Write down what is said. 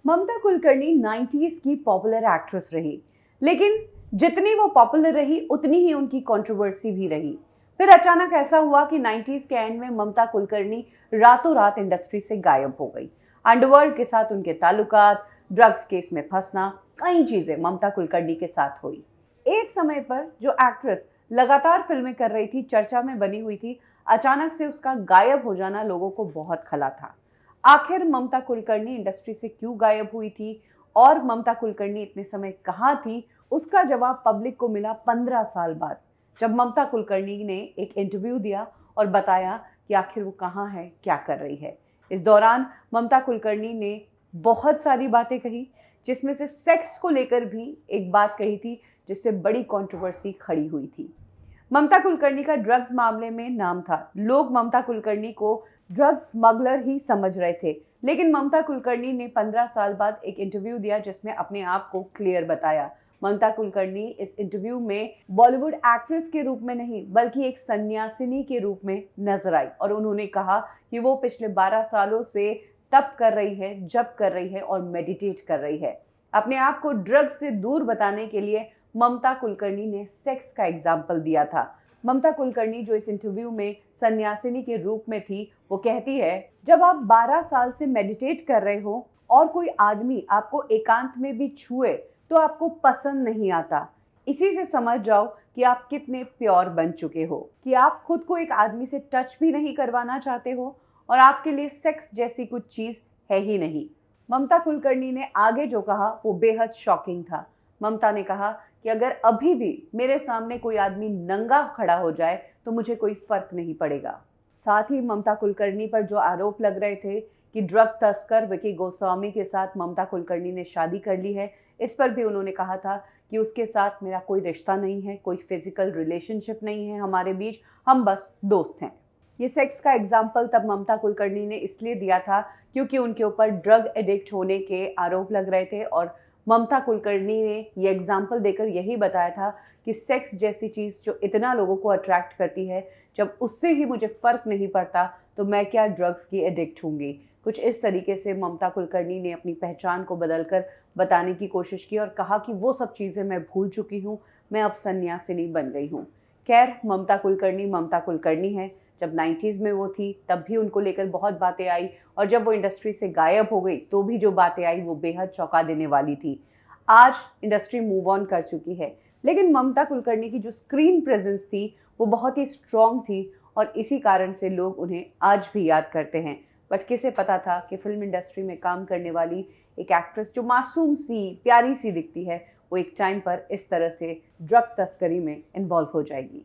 ममता Kulkarni 90s की popular actress रही, लेकिन जितनी वो पॉपुलर रही उतनी ही उनकी कंट्रोवर्सी भी रही। फिर अचानक ऐसा हुआ कि 90s के एंड में ममता कुलकर्णी रातों रात इंडस्ट्री से गायब हो गई। अंडरवर्ल्ड के साथ उनके ताल्लुकात, ड्रग्स केस में फंसना, कई चीजें ममता कुलकर्णी के साथ हुई। एक समय पर जो एक्ट्रेस लगातार फिल्में कर रही थी, चर्चा में बनी हुई थी, अचानक से उसका गायब हो जाना लोगों को बहुत खला था। आखिर ममता कुलकर्णी इंडस्ट्री से क्यों गायब हुई थी और ममता कुलकर्णी इतने समय कहाँ थी, उसका जवाब पब्लिक को मिला 15 साल बाद, जब ममता कुलकर्णी ने एक इंटरव्यू दिया और बताया कि आखिर वो कहाँ है, क्या कर रही है। इस दौरान ममता कुलकर्णी ने बहुत सारी बातें कही, जिसमें से सेक्स को लेकर भी एक बात कही थी, जिससे बड़ी कंट्रोवर्सी खड़ी हुई थी। ममता कुलकर्णी का ड्रग्स मामले में नाम था। लोग ममता कुलकर्णी को ड्रग्स स्मगलर ही समझ रहे थे, लेकिन ममता कुलकर्णी ने 15 साल बाद एक इंटरव्यू दिया जिसमें अपने आप को क्लियर बताया। ममता कुलकर्णी इस इंटरव्यू में बॉलीवुड एक्ट्रेस के रूप में नहीं, बल्कि एक सन्यासिनी के रूप में नजर आई और उन्होंने कहा कि वो पिछले 12 सालों से तप कर रही है, जप कर रही है और मेडिटेट कर रही है। अपने आप को ड्रग्स से दूर बताने के लिए ममता कुलकर्णी ने सेक्स का एग्जाम्पल दिया था। ममता कुलकर्णी जो इस इंटरव्यू में सन्यासिनी के रूप में थी, वो कहती है, जब आप 12 साल से मेडिटेट कर रहे हो और कोई आदमी आपको एकांत में भी छुए तो आपको पसंद नहीं आता, इसी से समझ जाओ कि आप कितने प्योर बन चुके हो, कि आप खुद को एक आदमी से टच भी नहीं करवाना चाहते हो और आपके लिए सेक्स जैसी कुछ चीज है ही नहीं। ममता कुलकर्णी ने आगे जो कहा वो बेहद शॉकिंग था। ममता ने कहा कि अगर अभी भी मेरे सामने कोई आदमी नंगा खड़ा हो जाए तो मुझे कोई फर्क नहीं पड़ेगा। साथ ही ममता कुलकर्णी पर जो आरोप लग रहे थे कि ड्रग तस्कर विकी गोस्वामी के साथ ममता कुलकर्णी ने शादी कर ली है, इस पर भी उन्होंने कहा था कि उसके साथ मेरा कोई रिश्ता नहीं है, कोई फिजिकल रिलेशनशिप नहीं है हमारे बीच, हम बस दोस्त हैं। ये सेक्स का एग्जाम्पल तब ममता कुलकर्णी ने इसलिए दिया था क्योंकि उनके ऊपर ड्रग एडिक्ट होने के आरोप लग रहे थे और ममता कुलकर्णी ने ये एग्जाम्पल देकर यही बताया था कि सेक्स जैसी चीज़ जो इतना लोगों को अट्रैक्ट करती है, जब उससे ही मुझे फ़र्क नहीं पड़ता तो मैं क्या ड्रग्स की एडिक्ट होंगी। कुछ इस तरीके से ममता कुलकर्णी ने अपनी पहचान को बदलकर बताने की कोशिश की और कहा कि वो सब चीज़ें मैं भूल चुकी हूँ, मैं अब सन्यासिनी बन गई हूँ। खैर, ममता कुलकर्णी है। जब 90s में वो थी तब भी उनको लेकर बहुत बातें आई और जब वो इंडस्ट्री से गायब हो गई तो भी जो बातें आई वो बेहद चौंका देने वाली थी। आज इंडस्ट्री मूव ऑन कर चुकी है, लेकिन ममता कुलकर्णी की जो स्क्रीन प्रेजेंस थी वो बहुत ही स्ट्रॉन्ग थी और इसी कारण से लोग उन्हें आज भी याद करते हैं। बट किसे पता था कि फिल्म इंडस्ट्री में काम करने वाली एक एक्ट्रेस जो मासूम सी, प्यारी सी दिखती है, वो एक टाइम पर इस तरह से ड्रग तस्करी में इन्वॉल्व हो जाएगी।